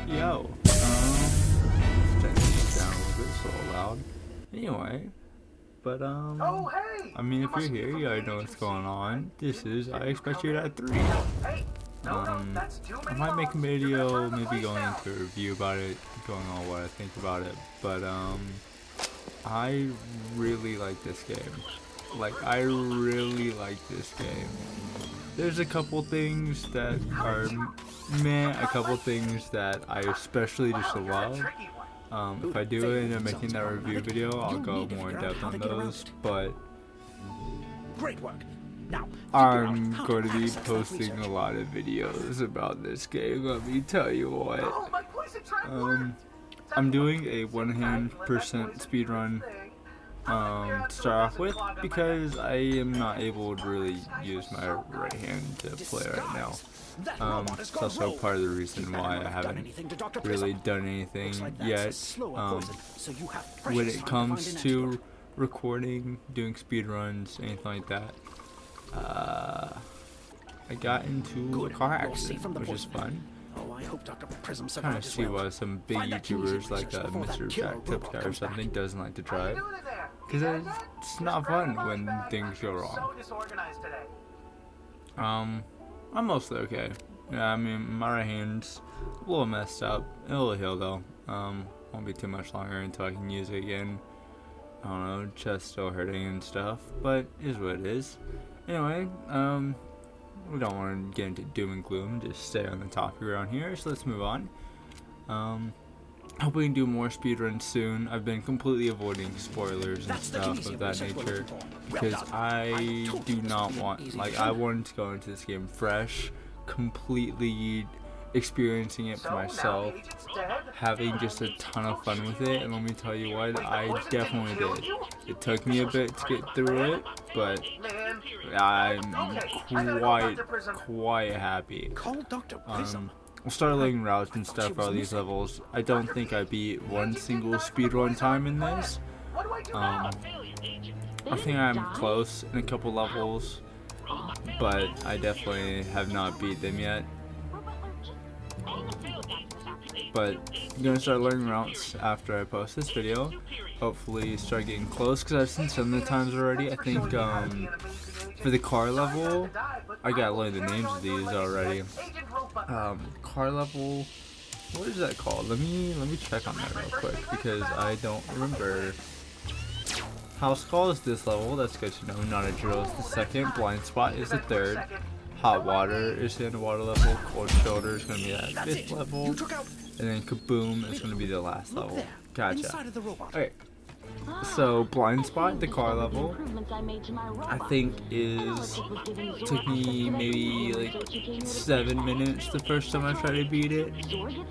Yo, turn this down a little bit, so loud. Anyway, but I mean, if you're here, you already know what's going on. This is I Expect You at 3. I might make a video, maybe going into a review about it, going on what I think about it. But I really like this game. I really like this game. There's a couple things that are meh, a couple things that I especially just love. If I do end up making that review video, I'll go more in depth on those, but Great work. Now, I'm going to be posting a lot of videos about this game, let me tell you what. I'm doing a 100% speedrun to start off with, because I am not able to really use my right hand to play right now. It's also part of the reason why I haven't really done anything yet. When it comes to recording, doing speedruns, anything like that, I got into a car accident, which is fun. Kind of see why some big YouTubers like Mr. Jack Tips Guy or something doesn't like to drive, because it's not fun when things go wrong. I'm mostly okay. Yeah, I mean, my right hand's a little messed up. It'll heal though. Won't be too much longer until I can use it again. I don't know, chest still hurting and stuff, but it is what it is. Anyway, we don't want to get into doom and gloom, just stay on the topic around here, so let's move on. Hope we can do more speedruns soon. I've been completely avoiding spoilers and stuff of that nature, because I do not want, I wanted to go into this game fresh, completely experiencing it for myself, having just a ton of fun with it, and let me tell you what, I definitely did. It took me a bit to get through it, but I'm quite happy. We'll start laying routes and stuff for all these levels. I don't think I beat one single speedrun time in this. I think I'm close in a couple levels, but I definitely have not beat them yet. But I'm gonna start learning routes after I post this video. Hopefully start getting close, because I've seen some of the times already. I think for the car level, I gotta learn the names of these already. Car level, what is that called? Let me check on that real quick, because I don't remember. House call is this level, that's good to know. Not a drill is the second. Blind spot is the third. Hot water is the underwater level. Cold shoulder is gonna be that 5th level. And then kaboom is gonna be the last level. Gotcha. Okay. So blind spot, the car level, I think took me maybe 7 minutes the first time I tried to beat it.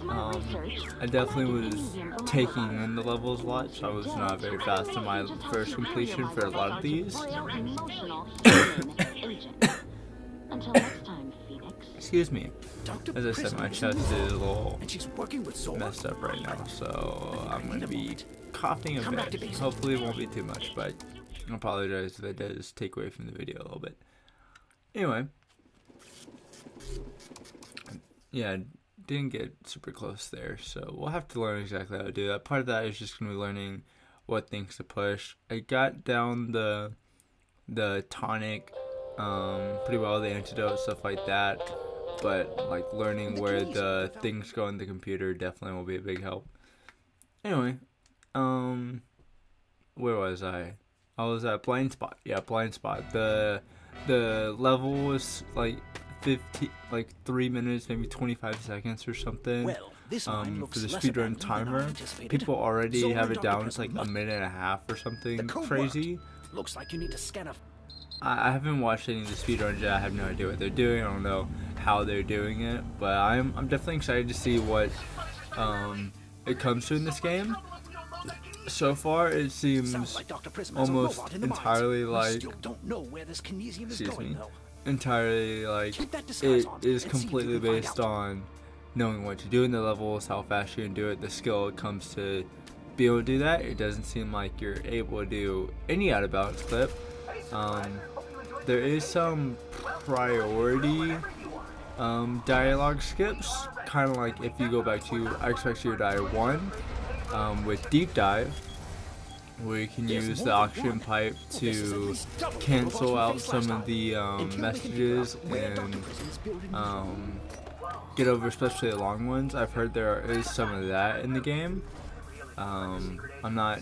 I definitely was taking in the levels a lot, so I was not very fast in my first completion for a lot of these. Excuse me. As I said, my chest is a little messed up right now, so I'm going to be coughing a bit. Hopefully it won't be too much, but I apologize if it does take away from the video a little bit. Anyway. Yeah, didn't get super close there, so we'll have to learn exactly how to do that. Part of that is just going to be learning what things to push. I got down the tonic pretty well, the antidote, stuff like that, but learning where the things go in the computer definitely will be a big help. Anyway, where was I? I was at blind spot. Yeah, blind spot. The level was 3 minutes, maybe 25 seconds or something. For the speedrun timer, people already have it down. It's 1.5 minutes or something crazy. Looks like you need to scan a. I haven't watched any of the speedruns yet. I have no idea what they're doing. I don't know how they're doing it, but I'm definitely excited to see what it comes to in this game. So far, it seems almost entirely it is completely based on knowing what to do in the levels, how fast you can do it, the skill it comes to be able to do that. It doesn't seem like you're able to do any out of bounds clip. There is some priority Dialogue skips, kind of like if you go back to I Expect You to Die 1 with Deep Dive, where you can use the oxygen pipe to cancel out some of the messages and get over especially the long ones. I've heard there is some of that in the game. I'm not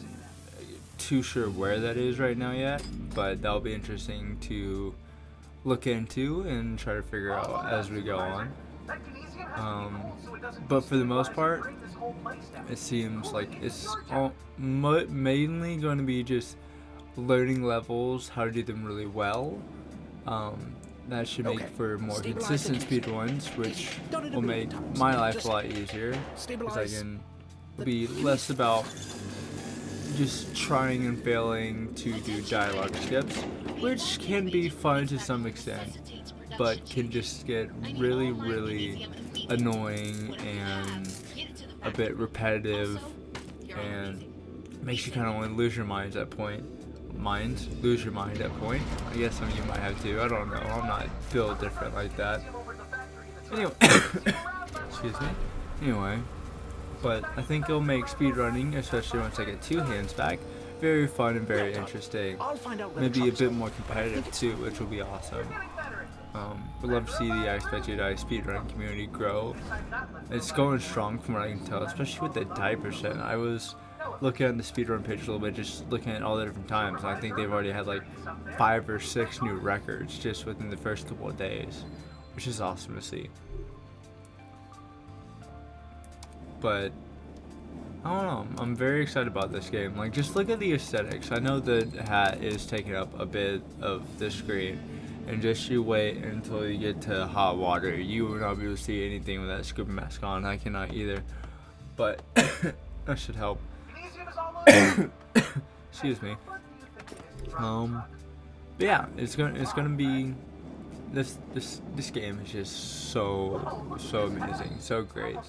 too sure where that is right now yet, but that'll be interesting to look into and try to figure out as we go on. But for the most part, it seems like it's all mainly going to be just learning levels, how to do them really well. That should make for more consistent speedruns, which will make my life a lot easier, because I can be less about just trying and failing to do dialogue skips, which can be fun to some extent, but can just get really, really annoying and a bit repetitive, and makes you kind of want to lose your mind at point. Lose your mind at point. I guess some of you might have to. I don't know. I'm not built different like that. Anyway, excuse me. Anyway, but I think it'll make speedrunning, especially once I get 2 hands back, very fun and very interesting. Maybe a bit more competitive too, which will be awesome. Would love to see the I Expect You to Die speedrun community grow. It's going strong from what I can tell, especially with the die percent. I was looking at the speedrun page a little bit, just looking at all the different times, and I think they've already had like 5 or 6 new records just within the first couple of days, which is awesome to see. But I don't know, I'm very excited about this game. Like, just look at the aesthetics. I know the hat is taking up a bit of the screen, and just you wait until you get to hot water. You will not be able to see anything with that scuba mask on. I cannot either, but that should help. Excuse me. But yeah, it's gonna be this game is just so amazing, so great.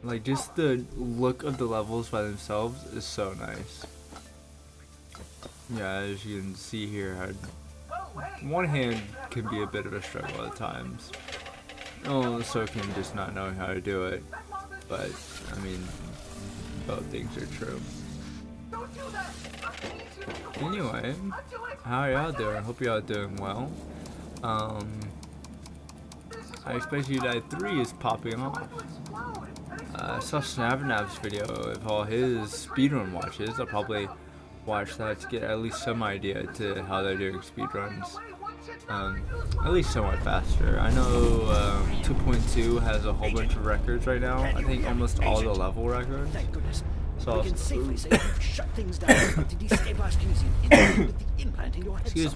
Like, just the look of the levels by themselves is so nice. Yeah, as you can see here, one hand can be a bit of a struggle at times. Oh, so can just not knowing how to do it. But I mean, both things are true. Anyway, how are y'all doing? Hope y'all doing well. I Expect You to Die 3 is popping off. I saw Snapnap's video of all his speedrun watches. I'll probably watch that to get at least some idea to how they're doing speedruns. At least somewhat faster. I know 2.2 has a whole bunch of records right now. I think almost all the level records. So excuse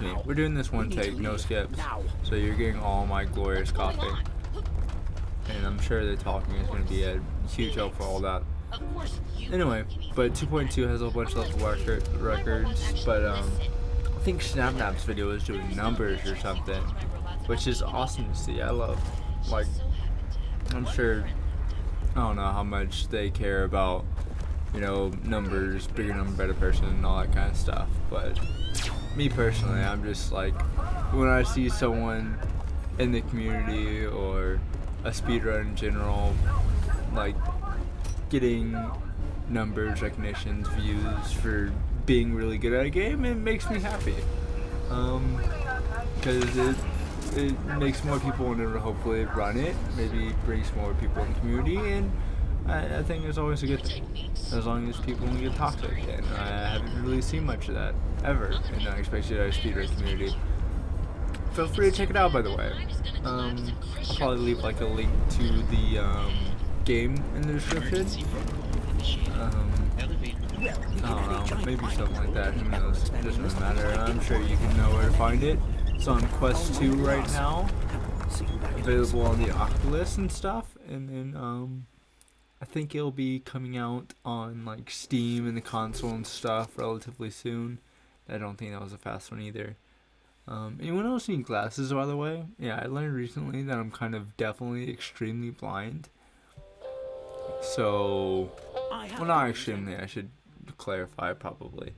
me, we're doing this one take, no skips. So you're getting all my glorious coughing. And I'm sure the talking is going to be a huge help for all that. Anyway, but 2.2 has a whole bunch of level records, but I think Snapnap's video is doing numbers or something, which is awesome to see. I love, like, I'm sure, I don't know how much they care about, you know, numbers, bigger number, better person, and all that kind of stuff, but me personally, I'm just like, when I see someone in the community or a speedrun in general, like, getting numbers, recognitions, views for being really good at a game, it makes me happy. Because it makes more people want to hopefully run it, maybe brings more people in the community, and I think it's always a good thing, as long as people don't get toxic, and I haven't really seen much of that, ever, in the I Expect You to Die speedrun community. Feel free to check it out, by the way. I'll probably leave like a link to the game in the description. I don't know, maybe something like that, who knows, it doesn't really matter. I'm sure you can know where to find it. It's on Quest 2 right now, available on the Oculus and stuff, and then I think it'll be coming out on like Steam and the console and stuff relatively soon. I don't think that was a fast one either. Anyone else need glasses, by the way? Yeah, I learned recently that I'm kind of definitely extremely blind. So, well, not extremely, I should clarify probably,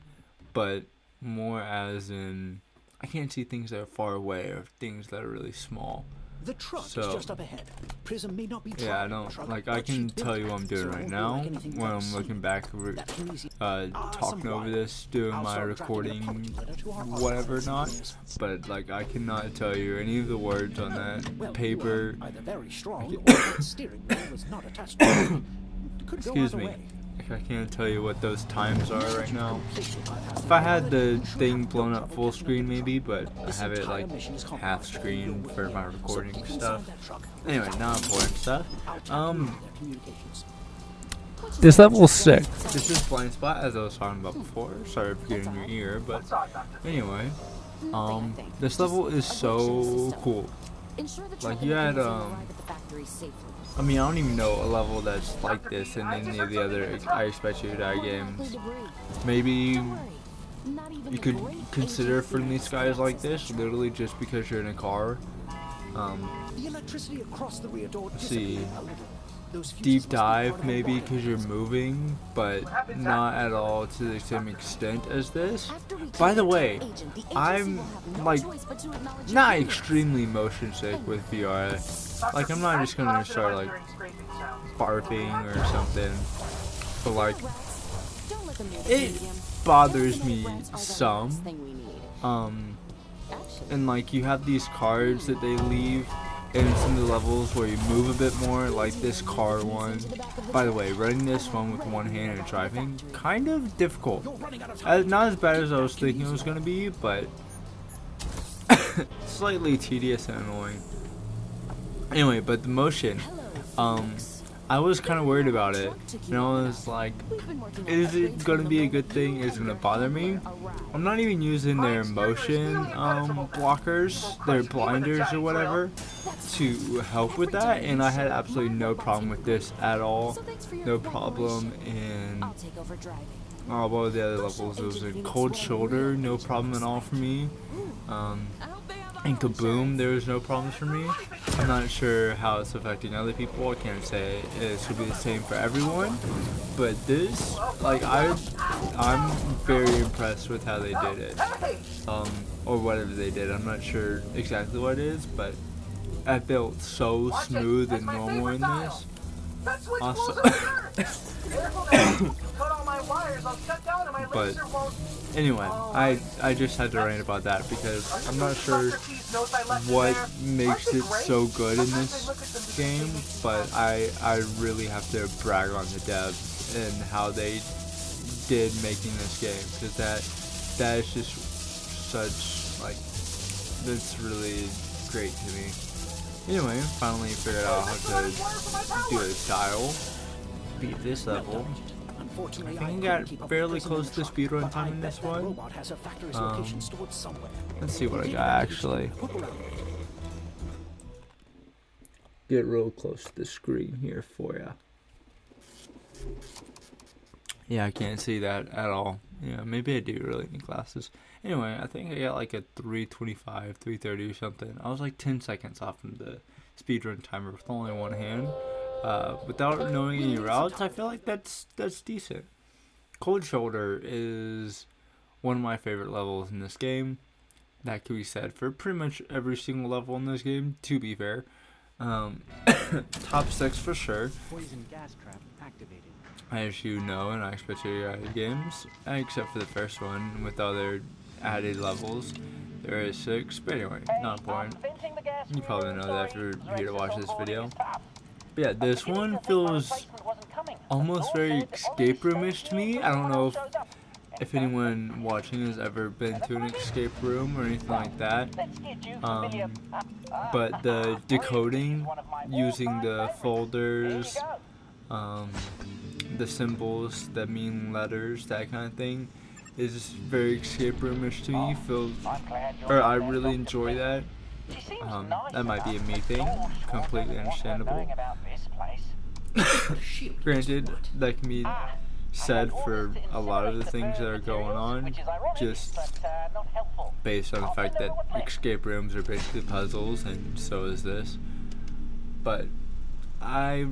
but more as in, I can't see things that are far away or things that are really small. The truck So, is just up ahead. Prism may not be yeah, I driving the don't truck, like. I but she can built tell you it, what I'm doing so right it won't now like anything when I'm else. looking back, That can easy- talking over somewhat. this, doing I'll my start drafting a recording, apology letter to our whatever audience. not. But like, I cannot tell you any of the words on that Well, paper. either very strong, or that steering wheel was not attached to it. Could go Excuse either me. way. Like, I can't tell you what those times are right now. Completely bypassed If I the had the pilot, you should thing have no blown up trouble full getting screen into the maybe, truck. but I This have it entire like mission is half compromised. screen for my So recording get stuff. inside that truck. Anyway, not important stuff. I'll tap you into their communications. This level's sick. This is blind spot, as I was talking about before. Sorry for getting in your ear, but anyway, this level is so cool. Like, you had I mean, I don't even know a level that's like this in any of the other IETYD games. Maybe you could consider Friendly Skies like this, literally just because you're in a car. The electricity across the rear door Let's see. dissipated a little. Those fuses Deep must be dive part of maybe the because you're moving, but not at all to the same extent as this. By the way, I'm like not extremely motion sick with VR. Like, I'm not just gonna start like barfing or something, but like it bothers me some. And like, you have these cards that they leave in some of the levels where you move a bit more, like this car one. By the way, running this one with one hand and driving, kind of difficult. Not as bad as I was thinking it was going to be, but slightly tedious and annoying. Anyway, but the motion, I was kind of worried about it, and I was like, is it going to be a good thing? Is it going to bother me? I'm not even using their motion blockers, their blinders or whatever, to help with that, and I had absolutely no problem with this at all. No problem in all of the other levels. It was a cold shoulder, no problem at all for me. And Kaboom, there was no problems for me. I'm not sure how it's affecting other people. I can't say it should be the same for everyone, but this, like, I'm very impressed with how they did it, or whatever they did. I'm not sure exactly what it is, but I felt so smooth and normal in this. Also, but anyway, I just had to rant about that because I'm not sure what makes it so good in this game, but I really have to brag on the devs and how they did making this game, because that is just such, like, that's really great to me. Anyway, finally figured out how to do a dial, beat this level. I think I got fairly close to speedrun time in this one. Let's see what I got actually. Get real close to the screen here for ya. Yeah, I can't see that at all. Yeah, maybe I do really need glasses. Anyway, I think I got like a 325, 330 or something. I was like 10 seconds off from the speedrun timer with only one hand. Without knowing any routes, I feel like that's decent. Cold Shoulder is one of my favorite levels in this game. That can be said for pretty much every single level in this game, to be fair. Top 6 for sure. Poison gas trap activated. As you know in IETYD games, except for the first one with other added levels, there is 6, but anyway, not important. You probably know that if you're here to watch this video. But yeah, this one feels almost very escape room-ish to me. I don't know if anyone watching has ever been to an escape room or anything like that. But the decoding using the folders, the symbols that mean letters, that kind of thing, is very escape room-ish to me. I really enjoy that. That might be a me thing, completely understandable. Granted, that can be said for a lot of the things that are going on, just based on the fact that escape rooms are basically puzzles, and so is this. But I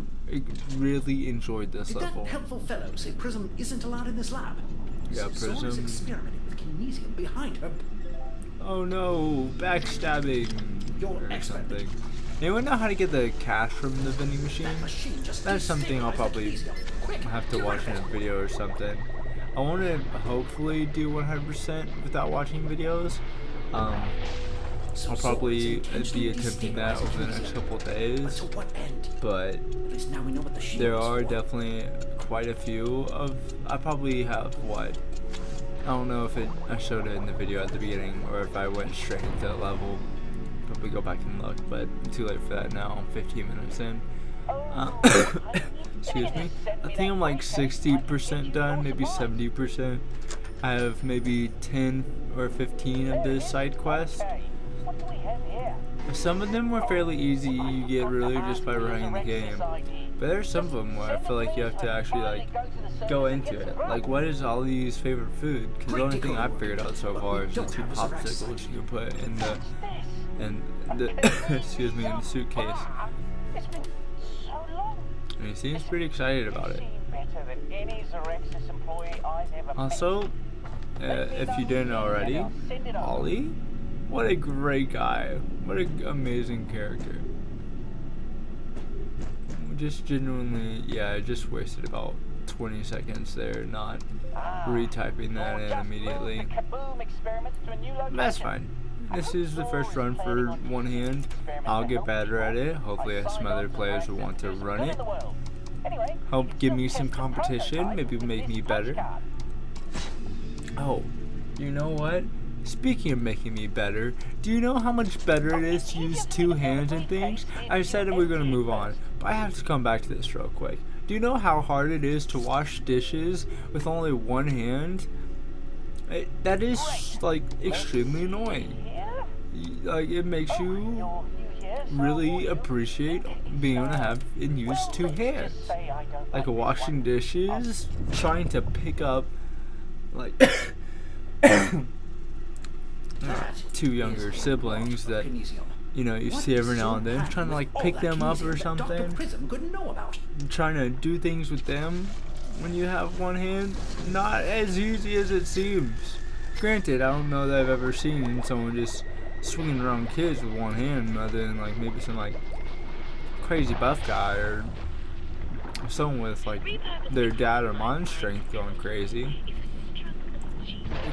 really enjoyed this level. Did that helpful fellow say Prism isn't allowed in this lab? Yeah, Zora's Prism. experimenting with kinesium behind her. Oh no, backstabbing Your or experiment. something. Anyone know how to get the cash from the vending machine? That's something I'll probably have to watch in a video or something. I want to hopefully do 100% without watching videos. I'll probably be attempting that over the next couple of days, but there are definitely quite a few of, I probably have what, I don't know if I showed it in the video at the beginning or if I went straight into that level. Probably go back and look, but too late for that now. 15 minutes in. Excuse me. I think I'm like 60% done, maybe 70%. I have maybe 10 or 15 of the side quests. Some of them were fairly easy, you get really just by running the game. But there's some of them where I feel like you have to actually like go into it. Like, what is Ollie's favorite food? Because the only thing I've figured out so far is the 2 popsicles you can put in the excuse me, in the suitcase. And he seems pretty excited about it. Also, if you didn't already, Ollie, what a great guy. What an amazing character. Just genuinely, yeah, I just wasted about 20 seconds there not retyping that in immediately. That's fine. This is the first run for one hand. I'll get better at it. Hopefully some other players will want to run it. Help give me some competition, maybe make me better. Oh, you know what? Speaking of making me better, do you know how much better it is to use 2 hands and things? I said that we're going to move on, but I have to come back to this real quick. Do you know how hard it is to wash dishes with only 1 hand? That is, like, extremely annoying. Like, it makes you really appreciate being able to have and use 2 hands. Like washing dishes, trying to pick up, like, 2 younger siblings that, you know, you see every now and then, trying to like pick them up or something, trying to do things with them when you have 1 hand, not as easy as it seems. Granted, I don't know that I've ever seen someone just swinging around kids with 1 hand, other than like maybe some like crazy buff guy or someone with like their dad or mom's strength going crazy.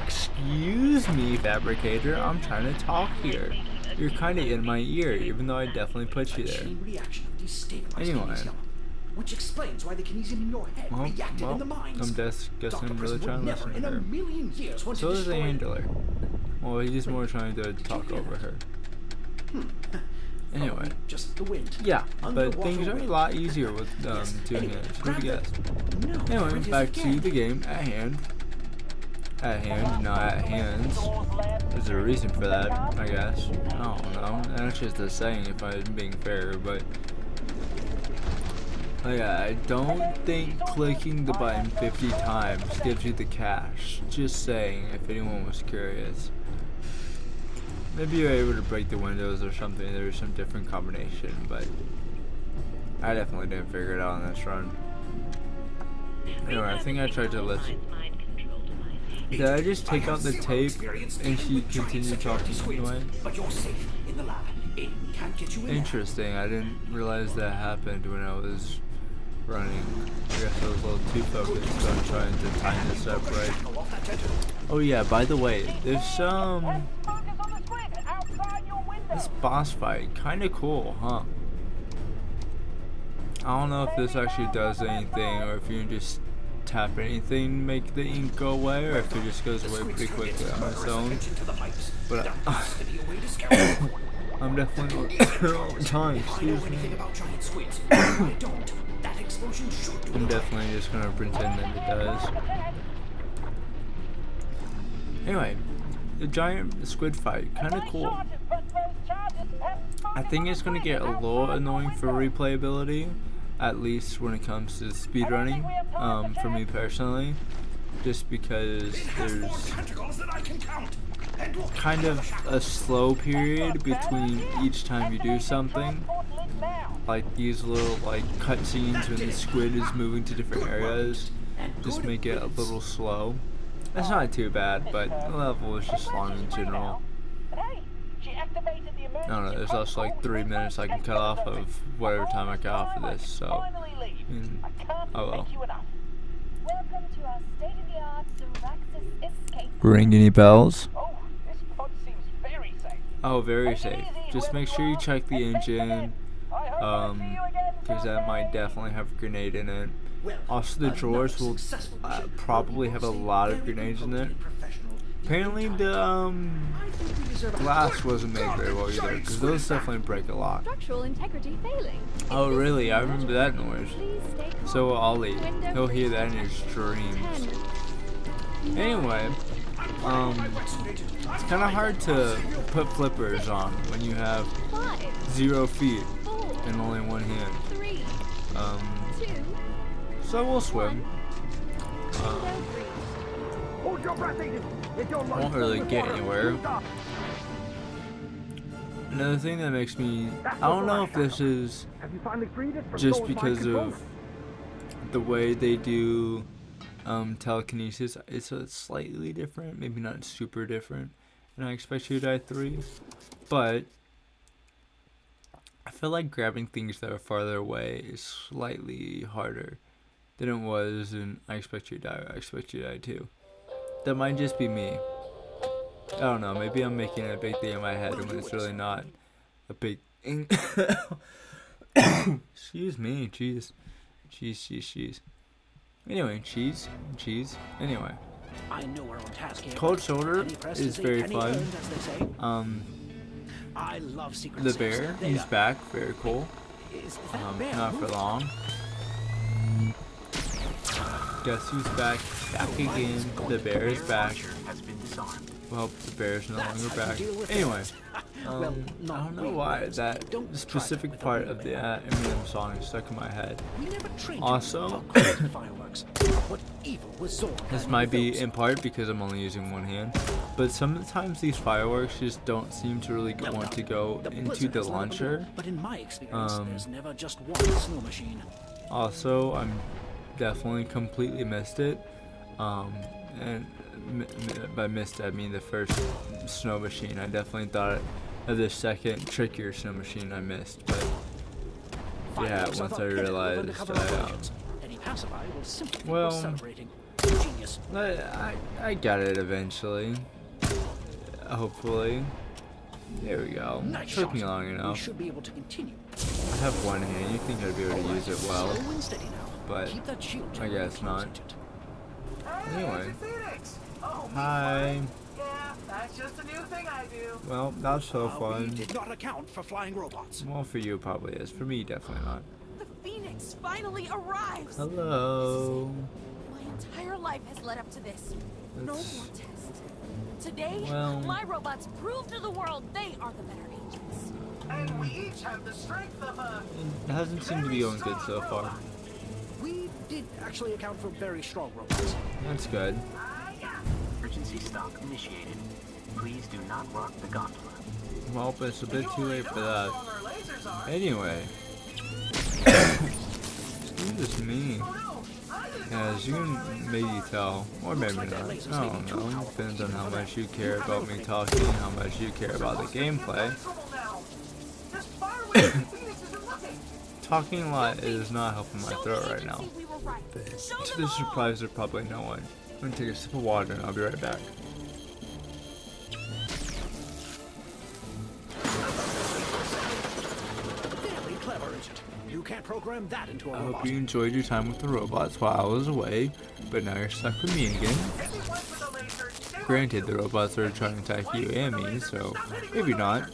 Excuse me, fabricator, I'm trying to talk here. You're kinda in my ear, even though I definitely put you there. Anyway. Which explains why the kinesium in your head reacted in the mines. I'm just guessing I'm really trying to listen to her. So is the handler. Well, he's more trying to talk over her. Anyway. Yeah, but things are a lot easier with 2 hands. Who'd have guessed? Anyway, back to the game at hand. At hand, not at hands. There's a reason for that, I guess. I don't know. That's just a saying if I'm being fair, but yeah, I don't think clicking the button 50 times gives you the cash. Just saying, if anyone was curious. Maybe you're able to break the windows or something. There's some different combination, but I definitely didn't figure it out on this run. Anyway, I think I tried to listen. Did I just take out the tape and she continued talking anyway? Interesting, I didn't realize that happened when I was running. I guess I was a little too focused on trying to time this up right. Oh yeah, by the way, there's this boss fight, kinda cool, huh? I don't know if this actually does anything or if you can just tap anything, make the ink go away, or if it just goes away pretty quickly on its own. But I'm definitely time, excuse me. I'm definitely just gonna pretend that it does. Anyway, the giant squid fight, kinda cool. I think it's gonna get a little annoying for replayability, at least when it comes to speedrunning, for me personally, just because there's kind of a slow period between each time you do something. Like these little like cutscenes when the squid is moving to different areas just make it a little slow. That's not too bad, but the level is just long in general. I don't know, there's also like 3 minutes I can cut off of whatever time I cut off of this, so oh well. Welcome to our state-of-the-art Zoraxis escape. Ring any bells? Oh, this pod seems very safe. Oh, very safe. Just make sure you check the engine, because that might definitely have a grenade in it. Also, the drawers will probably have a lot of grenades in it. Apparently, the glass wasn't made very well either, because those definitely break a lot. Structural integrity failing. Oh, really? I remember that noise. So will Ollie. He'll hear that in his dreams. Anyway, it's kind of hard to put flippers on when you have 0 feet and only one hand. So we'll swim. Won't really get anywhere. Another thing that makes me, I don't know if this is just because of the way they do telekinesis. It's slightly different, maybe not super different, and I expect you to die 3, but I feel like grabbing things that are farther away is slightly harder than it was in I Expect You to Die or I Expect You to Die 2. That might just be me. I don't know, maybe I'm making it a big thing in my head when it's really not a big thing. Excuse me, jeez. Jeez. Anyway, cheese. Anyway. I know our own task here. Cold Shoulder is very fun. I love secret The bear, he's back, very cool. Not for long. Guess who's back again. The bear is back. Well, the bear's no longer back. Anyway, I don't know why that specific part of the Eminem song is stuck in my head. Also, this might be in part because I'm only using one hand, but sometimes these fireworks just don't seem to really want to go into the launcher. But in my experience, there's never just one snow machine. Also, I'm definitely completely missed it, and by missed I mean the first snow machine. I definitely thought of the second trickier snow machine I missed, but yeah, once I realized I got it eventually, hopefully. There we go. Took me long enough. I have one hand, you think I'd be able to use it well, but I guess not. Anyway. Hi. Yeah, that's just a new thing I do. Well, that's so fun. Did not account for flying robots. Well, for you it probably is. For me, definitely not. The Phoenix finally arrives. Hello. My entire life has led up to this. No more test. Today, Well, my robots prove to the world they are the better agents. And we each have the strength of a... it hasn't seemed to be going good so far. We did actually account for very strong robots. That's good. Emergency stop initiated. Please do not rock the gondola. Well, but it's a bit too late for that. Anyway. Excuse me. As you can maybe tell, or maybe not, I don't know, depends on how much you care about me talking, how much you care about the gameplay. Talking a lot is not helping my throat right now. To the surprise of probably no one. I'm gonna take a sip of water and I'll be right back. Very clever, agent. You can't program that into a I robot. hope you enjoyed your time with the robots while I was away, but now you're stuck with me again. Granted, the robots are trying to attack you and me, so maybe not.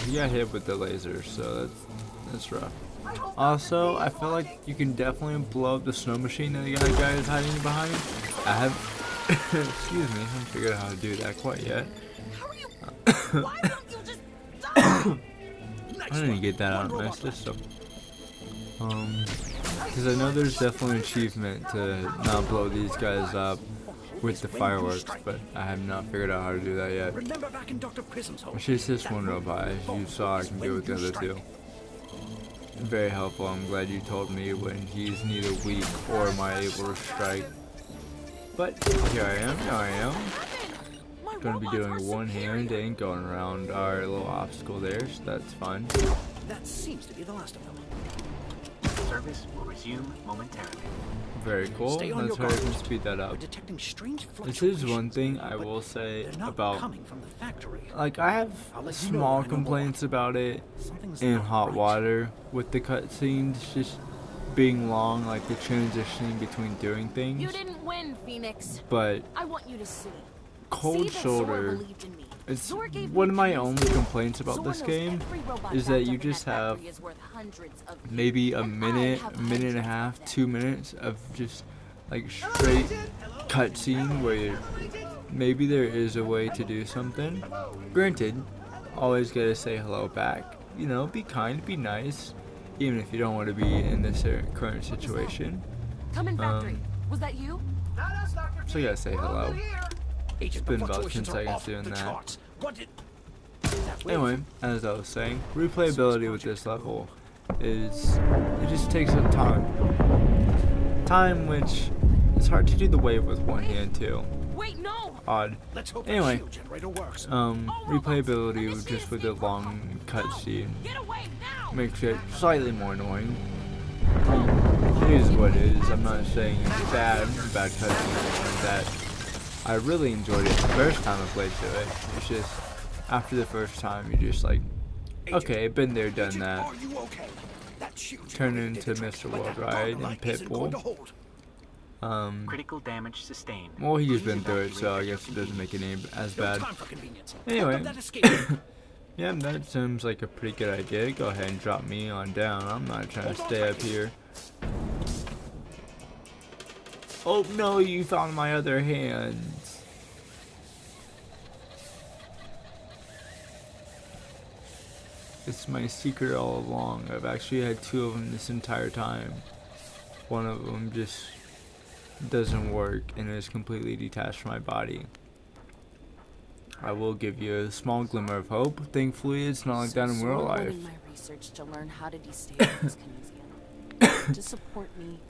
You got hit with the laser, so that's rough. Also, I feel like you can definitely blow up the snow machine that the guy is hiding behind. I have, excuse me, I haven't figured out how to do that quite yet. How are you? Why don't you just die? I didn't get that out of my system. Because I know there's definitely an achievement to not blow these guys up with the fireworks, but I have not figured out how to do that yet. Remember back in Dr. Prism's home? It's just this one robot, as you saw I can do with the other two. Very helpful, I'm glad you told me when he's neither weak or am I able to strike. But here I am, going to be doing one hand and going around our little obstacle there, so that's fun. That seems to be the last of them. Service will resume momentarily. Very cool. Stay on Let's your hurry up guard. and speed that We're up. detecting strange This is one fluctuations thing in I there, but will say they're not about, coming from the factory. like, I have I'll let you know small when I know more. complaints about it Something's in not hot right. water with the cutscenes just being long, like the transitioning between doing You things. didn't win, Phoenix. But I want you to see. Cold See that Zor Shoulder, believed in me. it's Zor gave one me of my keys. only complaints about Zor this knows game every robot is that backed you up in just that have factory is worth hundreds of you. maybe a And I minute, have minute and a hundreds of half, them. 2 minutes of just like straight cutscene where maybe there is a way to do something. Granted, always gotta say hello back. You know, be kind, be nice, even if you don't want to be in this current situation. Come in, factory. Was that you? Not us, Dr. So you gotta say hello. Agent, been the about 10 fluctuations are seconds off doing the that. charts. What did... That wave? Anyway, as I was saying, replayability with this level is, it just takes up time. Time which, it's hard to do the wave with one hand too. Wait, no. Odd. Let's hope Anyway, that shield generator works. replayability with just with the long cutscene Get away now. makes it slightly more annoying. It is what it is. I'm not saying it's bad cutscene or anything like that. I really enjoyed it the first time I played through it. It's just after the first time you're just like, okay, been there, done Agent, that. are you okay? That shield Turn generator into did the Mr. trick, but that Worldwide dog and light isn't Pitbull. going to hold. Critical damage sustained. Well, he's Please been through it, so I evacuate guess it doesn't make it any as No bad. time for convenience. Anyway. Pick up that escape. Yeah, that seems like a pretty good idea. Go ahead and drop me on down. I'm not trying to stay up here. Oh no, you found my other hand. It's my secret all along. I've actually had 2 of them this entire time. One of them just doesn't work and is completely detached from my body. I will give you a small glimmer of hope. Thankfully, it's not like that in real life. My research to learn how to destabilize Kinesia. To support me,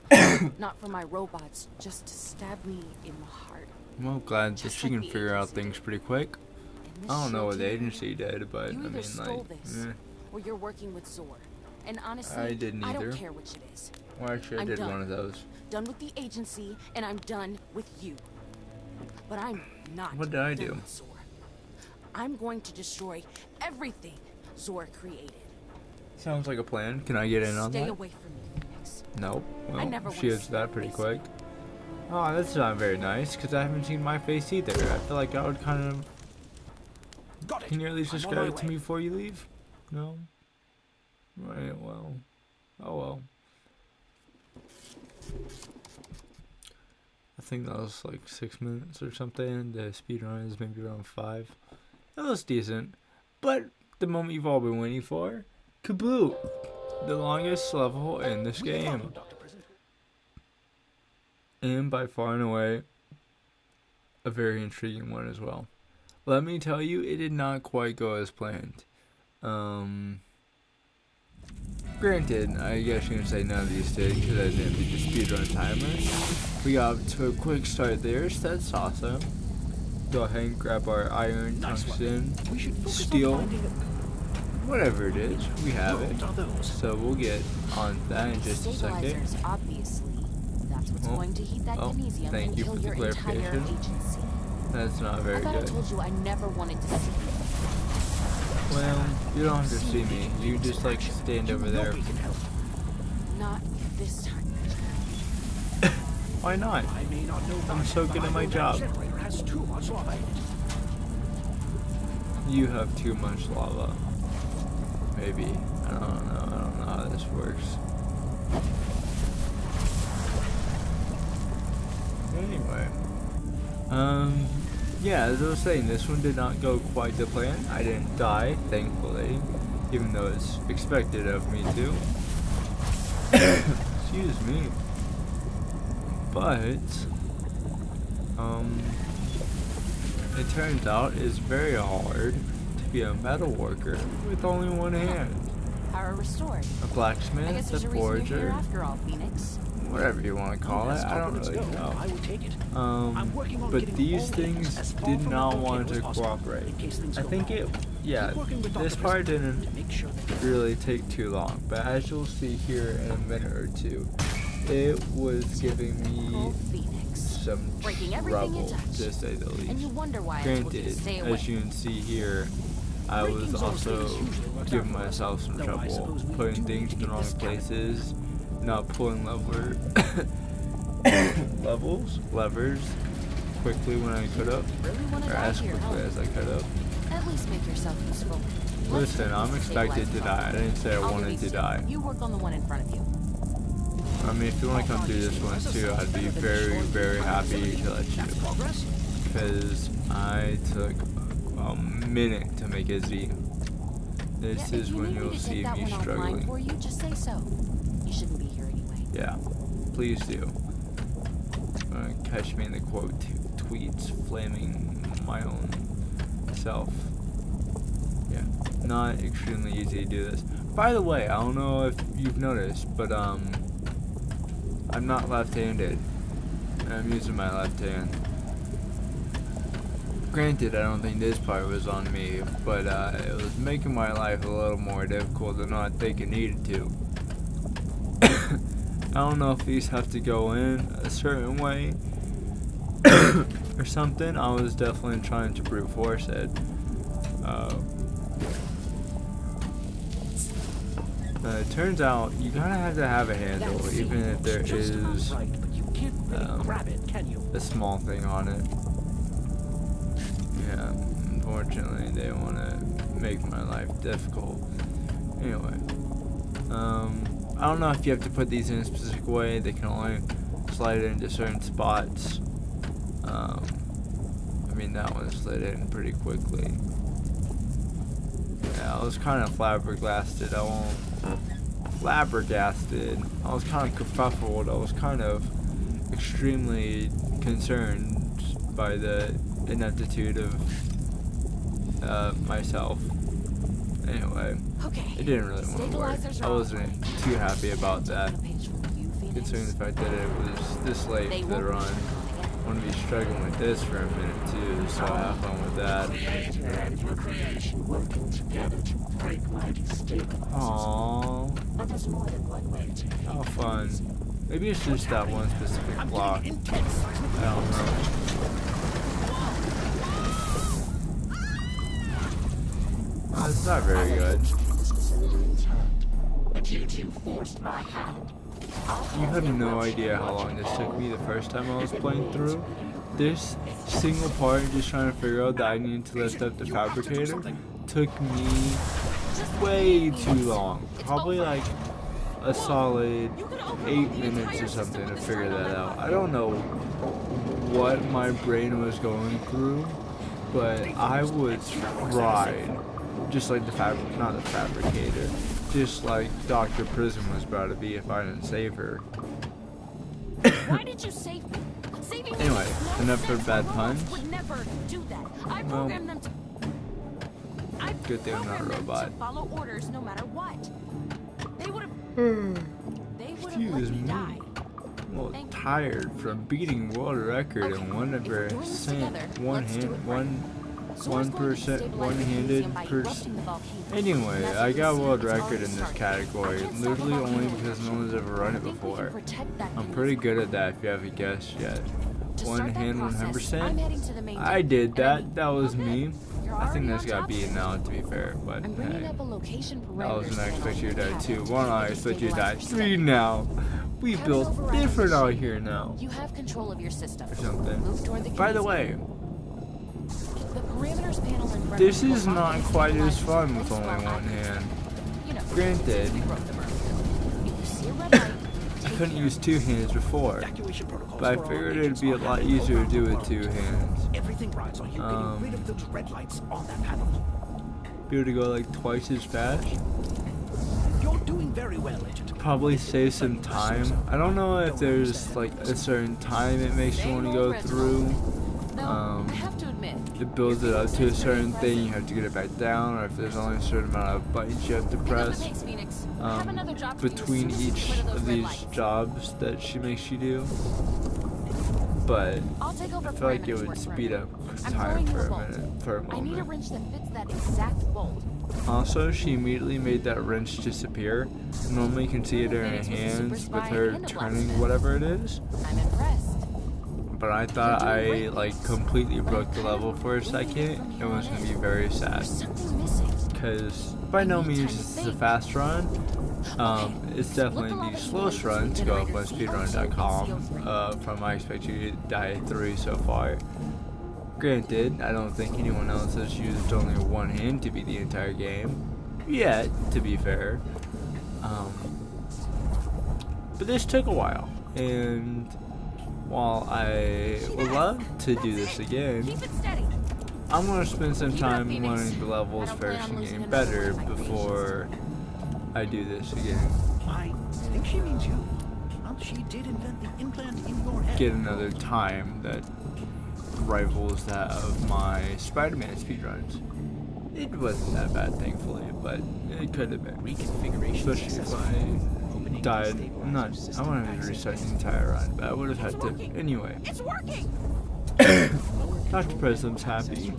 not for my robots, just to stab me in the heart. Well, glad that Just she like can the figure out agency things pretty quick. And this I don't know shield what the team, agency did, but I you either mean, stole like, this, eh. or you're working with Zor. And honestly, I didn't I either. don't care which it is. Well, actually, I I'm did done. one of those. Done with the agency, and I'm done with you. But I'm not What did I done do? with Zor. I'm going to destroy everything Zor created. Sounds like a plan. Can I get in on Stay that? away from me, Phoenix. Nope. I never Well, she wanna answered see that your pretty face quick. Oh, that's not very nice, because I haven't seen my face either. I feel like I would kind of... Got it. Can you at least I'm on describe my it to way. me before you leave? No? Right, well. Oh well. I think that was like 6 minutes or something. The speed run is maybe around 5. That was decent. But the moment you've all been waiting for, kaboom! The longest level in this We follow, game. Dr. Prison. And by far and away, a very intriguing one as well. Let me tell you, it did not quite go as planned. Granted, I guess you can say none of these did because I didn't beat the speedrun timer. We got to a quick start there, so that's awesome. Go ahead and grab our iron, Nice one. tungsten, We should focus steel, on finding whatever it is, we have it. What are those? So we'll get on that in just a second. Stabilizers, obviously. That's what's Oh. going to heat that Oh, kinesium thank and you kill for the your entire clarification. agency. That's not I very thought I good. told you I never wanted to see you. Well, you don't have to see me. You just like stand over there. We can help. Not this time. Why not? I may not know I'm much, so but good I at my know that job. generator has too much lava in it. You have too much lava. Maybe. I don't know. I don't know how this works. Anyway. Yeah, as I was saying, this one did not go quite to plan. I didn't die, thankfully. Even though it's expected of me to. Excuse me. But it turns out it's very hard to be a metal worker with only one hand. Power restored. a I guess blacksmith, a there's a reason you're here forger, after all, Phoenix. whatever you want to call it. As I don't compliments really go, know. I will take it. I'm working on But getting these all things agents as far did from not the want to volcano as possible, cooperate. in case things I go think wrong. it, yeah, Keep working with Dr. this part Prism didn't to make sure that really take too long, but as you'll see here in a minute or two, it was giving Oh, me Phoenix. some Breaking everything you trouble, touch. to say the And you least. wonder why I told you to Granted, stay away. as you can see here, I was Breaking zones also things usually works giving out for us, myself some though I trouble, suppose we putting do need things to in the get wrong this counted. places, not pulling levers quickly when I could have, Really wanna or die as here, quickly huh? as I could have. At least make yourself useful. Let's Listen, fix I'm this expected to stabilizer die. I didn't say I I'll do wanted these to two. die. You work on the one in front of you. I mean, if you want to come through this one too, I'd be very, very happy to let you. progress. Because I took a minute to make a Z. This Yeah, is if you when need you'll me to see take that me one offline struggling. for you, just say so. You shouldn't be here anyway. Yeah, please do. Catch me in the quote tweets flaming my own self. Yeah, not extremely easy to do this. By the way, I don't know if you've noticed, but I'm not left-handed. I'm using my left hand. Granted, I don't think this part was on me, but it was making my life a little more difficult than I think it needed to. I don't know if these have to go in a certain way or something. I was definitely trying to brute force it. It turns out you gotta have to have a handle, even if there is Right, but you can't really grab it, can you? a small thing on it. Yeah, unfortunately they want to make my life difficult. Anyway, I don't know if you have to put these in a specific way. They can only slide it into certain spots. I mean, that one slid in pretty quickly. Yeah, I was kind of flabbergasted. I was kind of kerfuffled. I was kind of extremely concerned by the ineptitude of myself. Anyway, Okay. it didn't really want to work. Stabilizers I are wasn't too happy about that, On a page from you, Phoenix. considering the fact that it was this late They for the won't run. be I'm gonna be struggling with this for a minute too, so have fun with that. Aww. How fun. Maybe it's just that one specific block. I don't know. It's not very good. You have no idea how long this took me the first time I was playing through. This single part, just trying to figure out that I needed to lift up the fabricator, took me way too long. Probably like a solid 8 minutes or something to figure that out. I don't know what my brain was going through, but I was fried. Just like not the fabricator, just like Dr. Prism was about to be if I didn't save her. Why did you save me? Saving me Anyway, makes no enough for sense. bad Robots puns. would never do that. I Well, programmed them to. I good thing I'm not a programmed them robot. to follow orders no matter what. They would have. They would have Excuse let me me. die. I'm a little tired from beating world record in one if we're doing this together, let's do it right. Sora's going to destabilize the one-handed museum by person. erupting the volcano. Anyway, That's I what got the world series record in this already category, started. literally only Volcano because no one's ever run it I think we can before. protect that I'm thing pretty with- good at that if you haven't guessed yet. To One start that hand, process, I'm 100%. heading to the main I deck, did and I that. mean, That was okay, me. you're I think already that's on got top B of it. now, to be fair, but I'm bringing hey. up a location I parameters wasn't panel expecting you to in die the too. cabinet. One, I expect you to die. Stabilizers 3 set. now. We Cabin built override different out initiated. here now. You have control of your system. Or something. Move toward the By the Kinesium. way, The parameters panel in front this of you is will not automatically quite as stabilize fun your with place only while one active. hand. You know, Granted, since we broke them earlier. If you see a red light, I take couldn't care use of 2 hands before, Evacuation protocols but I for all figured agents it'd be a are lot happening easier to around do the with world. 2 hands. Everything rides on you getting rid of those red lights on that panel. Be able to go like twice as fast. You're doing very well, Agent. Probably save some time. I don't know if there's like a certain time it makes you want to go through. though, I have to admit, it builds it up to a certain thing, you have to get it back down, or if there's only a certain amount of buttons you have to press thanks, Phoenix. I have another job to do as between soon as you each get rid of of those red these lights. jobs that she makes you do. But I'll take over I feel like it parameters would work for speed everyone. up I'm time throwing you for a a bolt. minute, for a I need a moment. wrench that fits that exact bolt. Also, she immediately made that wrench disappear. Normally you can see it in her Phoenix was a super hands with spy her and a turning blacksmith. whatever it is. I'm impressed. But I thought You're doing I great, like Phoenix. completely But broke I'm the kind of level for a winging it second. from It here was on gonna in. be very sad. There's something missing. Because by no I need means time to is this a think. fast run. Okay, It's so look definitely along the the slowest generators run and to go up on generators, speedrun.com from I Expect You to Die 3 so far. Granted, I don't think anyone else has used only one hand to beat the entire game. Yet, to be fair. But this took a while. And while I would love to do this again, Keep it steady. I'm going to spend some Keep it up, time Phoenix. learning the levels I don't plan first on and losing getting another better one of my before I do this again. I think she means you. Well, she did invent the implant in your head. Get another time that rivals that of my Spider-Man speedruns. It wasn't that bad, thankfully, but it could have been. Reconfiguration Especially if successful. I Opening died. stabilizer Not, I system wouldn't have to access restart the granted. entire run, but I would have had to anyway. It's working. Dr. Prism's happy.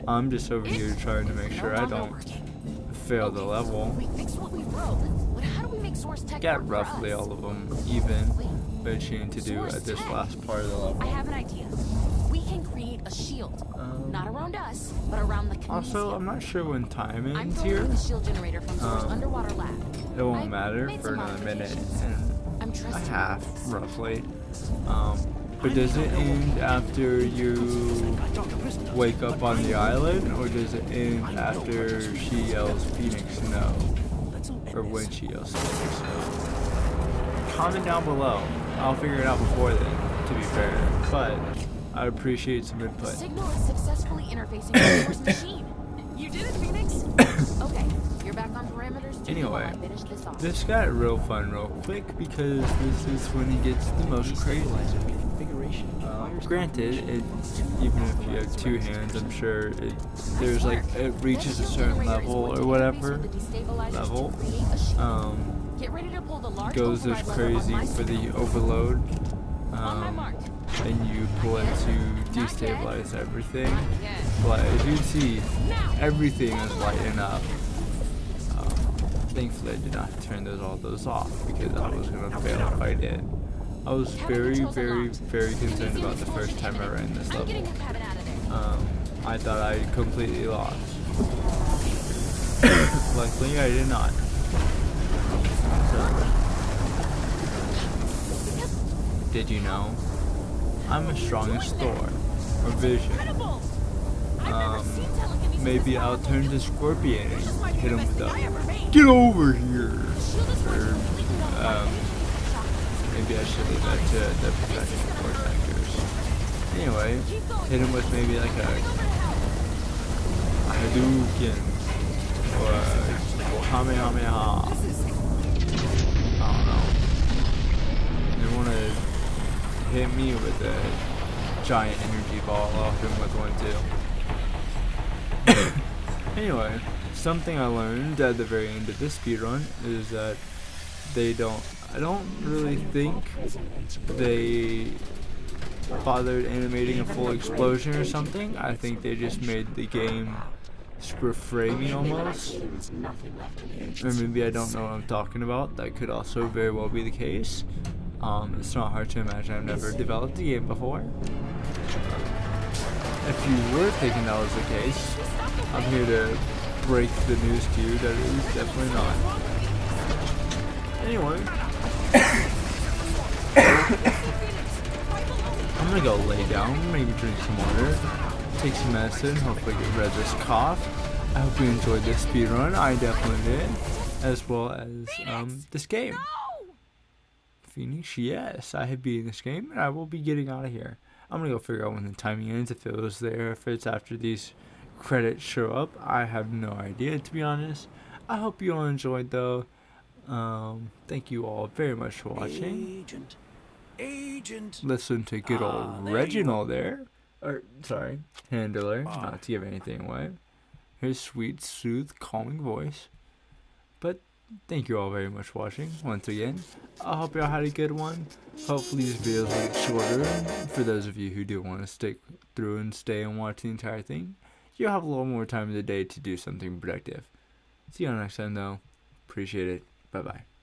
I'm just over here trying to make sure I don't fail the level. We fixed what we broke, but how do we make Source Tech Got work for roughly us? all of them even, bitching to do at this last part of the level. I have an idea. We can create a shield, not around us, but around the Also, Kinesia. I'm not sure when time I'm ends building here. the shield generator from Sour's underwater lab. It won't I matter made for some another minute modifications. and I'm a trusting half, you. roughly. But does it end after you wake up on the island, or does it end after she yells Phoenix no? Or when she yells Phoenix no? Comment down below. I'll figure it out before then, to be fair. But I appreciate some The input. signal is successfully interfacing with Sour's machine. You did it, Phoenix. Okay, you're back on parameters 2 Anyway, while I finish this off. This got real fun real quick because this is when it gets the most crazy. Configuration requires Granted, even if you have two hands, I'm sure there's like it reaches a certain level or whatever level. Get ready to pull the large Goes as override lever on crazy my for the signal. overload, On my mark. and you pull it to destabilize everything. Not yet. But as you can see, Now. everything is lighting up. Thankfully, I did not turn all those off because I was gonna fail if I did. I was very, very, very concerned about the first time I ran this I'm level. getting the cabin out of there. I thought I completely lost. Luckily, I did not. So, did you know? I'm as strong as Thor, or Vision. Incredible! I've never seen telekinesis Maybe this I'll powerful. turn to Scorpion This might and be hit the him best with thing I ever a made. "Get over here!" The shield is working Or, completely nullifying any shock. maybe I should leave that to the professional voice actors. Anyway, Keep going. hit him with maybe like a Coming over to help. Hadouken or Kamehameha. I don't know. They want to hit me with a giant energy ball. I'll hit him with one too. Anyway, something I learned at the very end of this speedrun is that I don't really think they bothered animating a full explosion or something. I think they just made the game super framey almost. Or maybe I don't know what I'm talking about. That could also very well be the case. It's not hard to imagine. I've never developed a game before. If you were thinking that was the case, I'm here to break the news to you that it is definitely not. Anyway, I'm gonna go lay down, maybe drink some water, take some medicine, hopefully get rid of this cough. I hope you enjoyed this speedrun. I definitely did, as well as this game. Phoenix, yes, I have beaten this game, and I will be getting out of here. I'm gonna go figure out when the timing ends, if it was there, if it's after these credits show up. I have no idea, to be honest. I hope you all enjoyed, though. Thank you all very much for watching. Agent. Listen to good old there you Reginald there. or sorry, handler, not to give anything away. His sweet, soothed, calming voice. But thank you all very much for watching. Once again, I hope y'all had a good one. Hopefully these videos will get shorter. For those of you who do want to stick through and stay and watch the entire thing, you'll have a little more time in the day to do something productive. See you all next time though. Appreciate it. Bye bye.